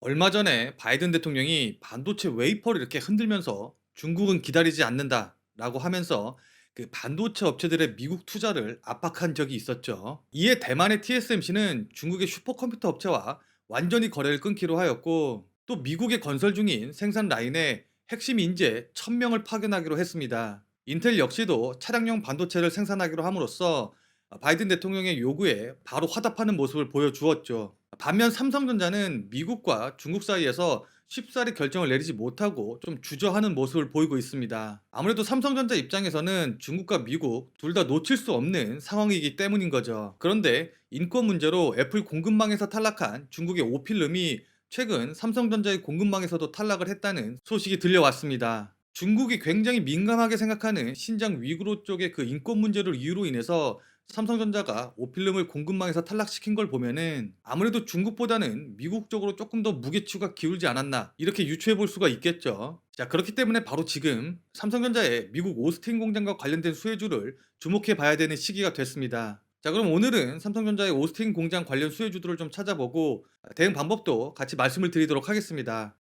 얼마 전에 바이든 대통령이 반도체 웨이퍼를 이렇게 흔들면서 중국은 기다리지 않는다라고 하면서 그 반도체 업체들의 미국 투자를 압박한 적이 있었죠. 이에 대만의 TSMC는 중국의 슈퍼컴퓨터 업체와 완전히 거래를 끊기로 하였고, 또 미국에 건설 중인 생산 라인에 핵심 인재 1000명을 파견하기로 했습니다. 인텔 역시도 차량용 반도체를 생산하기로 함으로써 바이든 대통령의 요구에 바로 화답하는 모습을 보여주었죠. 반면 삼성전자는 미국과 중국 사이에서 쉽사리 결정을 내리지 못하고 좀 주저하는 모습을 보이고 있습니다. 아무래도 삼성전자 입장에서는 중국과 미국 둘 다 놓칠 수 없는 상황이기 때문인 거죠. 그런데 인권 문제로 애플 공급망에서 탈락한 중국의 오필름이 최근 삼성전자의 공급망에서도 탈락을 했다는 소식이 들려왔습니다. 중국이 굉장히 민감하게 생각하는 신장 위구르 쪽의 그 인권 문제를 이유로 인해서 삼성전자가 오필름을 공급망에서 탈락시킨 걸 보면은 아무래도 중국보다는 미국 쪽으로 조금 더 무게추가 기울지 않았나, 이렇게 유추해 볼 수가 있겠죠. 자, 그렇기 때문에 바로 지금 삼성전자의 미국 오스틴 공장과 관련된 수혜주를 주목해 봐야 되는 시기가 됐습니다. 자, 그럼 오늘은 삼성전자의 오스틴 공장 관련 수혜주들을 좀 찾아보고 대응 방법도 같이 말씀을 드리도록 하겠습니다.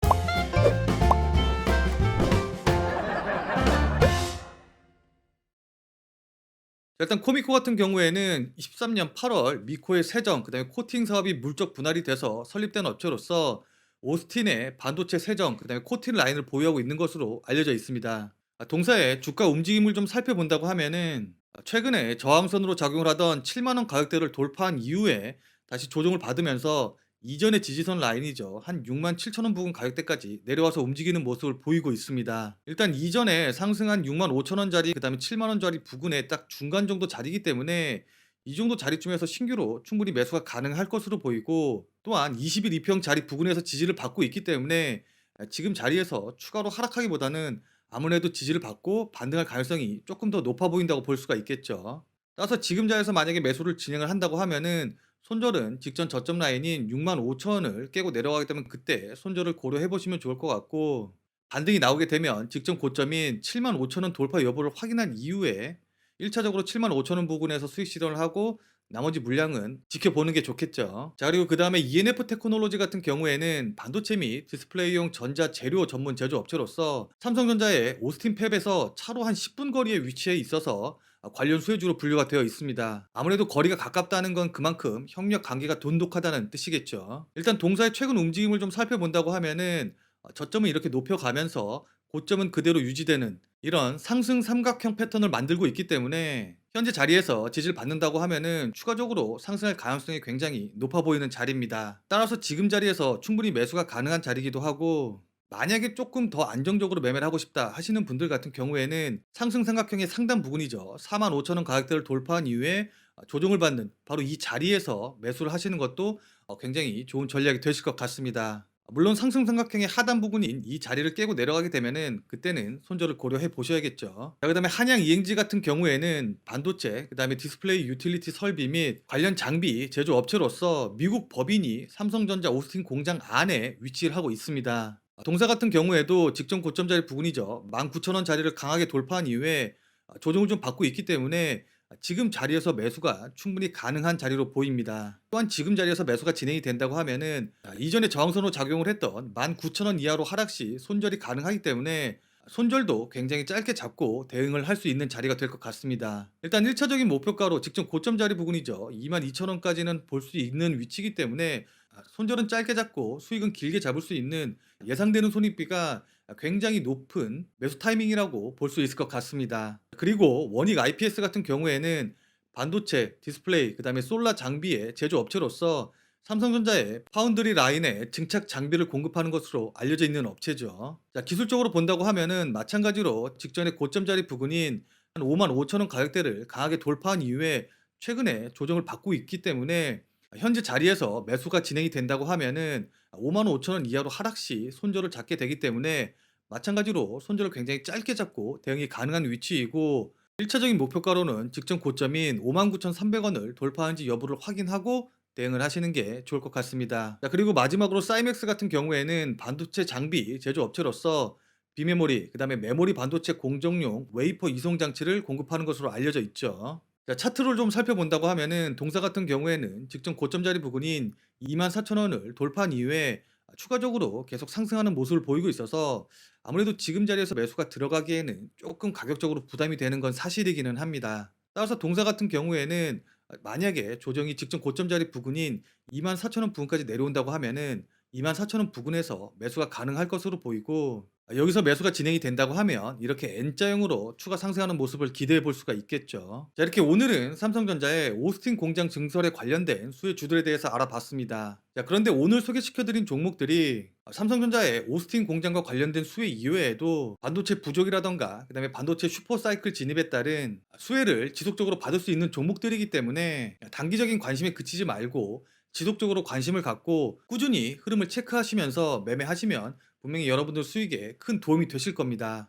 자, 일단 코미코 같은 경우에는 23년 8월 미코의 세정, 그다음에 코팅 사업이 물적 분할이 돼서 설립된 업체로서 오스틴의 반도체 세정, 그다음에 코팅 라인을 보유하고 있는 것으로 알려져 있습니다. 동사의 주가 움직임을 좀 살펴본다고 하면은 최근에 저항선으로 작용을 하던 7만 원 가격대를 돌파한 이후에 다시 조정을 받으면서 이전의 지지선 라인이죠. 한 6만 7천 원 부근 가격대까지 내려와서 움직이는 모습을 보이고 있습니다. 일단 이전에 상승한 6만 5천 원짜리, 그다음에 7만 원짜리 부근에 딱 중간 정도 자리이기 때문에 이 정도 자리쯤에서 신규로 충분히 매수가 가능할 것으로 보이고, 또한 20일 이평 자리 부근에서 지지를 받고 있기 때문에 지금 자리에서 추가로 하락하기보다는 아무래도 지지를 받고 반등할 가능성이 조금 더 높아 보인다고 볼 수가 있겠죠. 따라서 지금 자리에서 만약에 매수를 진행을 한다고 하면은 손절은 직전 저점 라인인 6만 5천 원을 깨고 내려가게 되면 그때 손절을 고려해 보시면 좋을 것 같고, 반등이 나오게 되면 직전 고점인 7만 5천 원 돌파 여부를 확인한 이후에 1차적으로 7만 5천 원 부근에서 수익 실현을 하고 나머지 물량은 지켜보는 게 좋겠죠. 자, 그리고 그 다음에 ENF 테크놀로지 같은 경우에는 반도체 및 디스플레이용 전자 재료 전문 제조업체로서 삼성전자의 오스틴 팹에서 차로 한 10분 거리에 위치해 있어서 관련 수혜주로 분류가 되어 있습니다. 아무래도 거리가 가깝다는 건 그만큼 협력 관계가 돈독하다는 뜻이겠죠. 일단 동사의 최근 움직임을 좀 살펴본다고 하면은 저점은 이렇게 높여가면서 고점은 그대로 유지되는 이런 상승 삼각형 패턴을 만들고 있기 때문에 현재 자리에서 지지를 받는다고 하면은 추가적으로 상승할 가능성이 굉장히 높아 보이는 자리입니다. 따라서 지금 자리에서 충분히 매수가 가능한 자리이기도 하고, 만약에 조금 더 안정적으로 매매를 하고 싶다 하시는 분들 같은 경우에는 상승 삼각형의 상단 부근이죠. 4만 5천 원 가격대를 돌파한 이후에 조정을 받는 바로 이 자리에서 매수를 하시는 것도 굉장히 좋은 전략이 되실 것 같습니다. 물론 상승 삼각형의 하단 부분인 이 자리를 깨고 내려가게 되면은 그때는 손절을 고려해 보셔야겠죠. 자, 그다음에 한양 이행지 같은 경우에는 반도체, 그다음에 디스플레이 유틸리티 설비 및 관련 장비 제조 업체로서 미국 법인이 삼성전자 오스틴 공장 안에 위치를 하고 있습니다. 동사 같은 경우에도 직전 고점 자리 부근이죠. 19,000원 자리를 강하게 돌파한 이후에 조정을 좀 받고 있기 때문에 지금 자리에서 매수가 충분히 가능한 자리로 보입니다. 또한 지금 자리에서 매수가 진행이 된다고 하면은 이전에 저항선으로 작용을 했던 19,000원 이하로 하락 시 손절이 가능하기 때문에 손절도 굉장히 짧게 잡고 대응을 할 수 있는 자리가 될 것 같습니다. 일단 1차적인 목표가로 직전 고점 자리 부근이죠. 22,000원까지는 볼 수 있는 위치이기 때문에 손절은 짧게 잡고 수익은 길게 잡을 수 있는 예상되는 손익비가 굉장히 높은 매수 타이밍이라고 볼 수 있을 것 같습니다. 그리고 원익 IPS 같은 경우에는 반도체, 디스플레이, 그다음에 솔라 장비의 제조업체로서 삼성전자의 파운드리 라인에 증착 장비를 공급하는 것으로 알려져 있는 업체죠. 자, 기술적으로 본다고 하면은 마찬가지로 직전에 고점 자리 부근인 한 5만 5천 원 가격대를 강하게 돌파한 이후에 최근에 조정을 받고 있기 때문에 현재 자리에서 매수가 진행이 된다고 하면은 5만 5천 원 이하로 하락 시 손절을 잡게 되기 때문에 마찬가지로 손절을 굉장히 짧게 잡고 대응이 가능한 위치이고, 1차적인 목표가로는 직전 고점인 59,300 원을 돌파한지 여부를 확인하고 대응을 하시는 게 좋을 것 같습니다. 자, 그리고 마지막으로 사이맥스 같은 경우에는 반도체 장비 제조업체로서 비메모리, 그다음에 메모리 반도체 공정용 웨이퍼 이송 장치를 공급하는 것으로 알려져 있죠. 자, 차트를 좀 살펴본다고 하면은 동사 같은 경우에는 직전 고점 자리 부근인 24,000 원을 돌파한 이후에 추가적으로 계속 상승하는 모습을 보이고 있어서 아무래도 지금 자리에서 매수가 들어가기에는 조금 가격적으로 부담이 되는 건 사실이기는 합니다. 따라서 동사 같은 경우에는 만약에 조정이 직전 고점 자리 부근인 24,000원 부근까지 내려온다고 하면은 24,000원 부근에서 매수가 가능할 것으로 보이고, 여기서 매수가 진행이 된다고 하면 이렇게 N자형으로 추가 상승하는 모습을 기대해 볼 수가 있겠죠. 자, 이렇게 오늘은 삼성전자의 오스틴 공장 증설에 관련된 수혜 주들에 대해서 알아봤습니다. 자, 그런데 오늘 소개시켜드린 종목들이 삼성전자의 오스틴 공장과 관련된 수혜 이외에도 반도체 부족이라던가 그다음에 반도체 슈퍼사이클 진입에 따른 수혜를 지속적으로 받을 수 있는 종목들이기 때문에 단기적인 관심에 그치지 말고 지속적으로 관심을 갖고 꾸준히 흐름을 체크하시면서 매매하시면 분명히 여러분들 수익에 큰 도움이 되실 겁니다.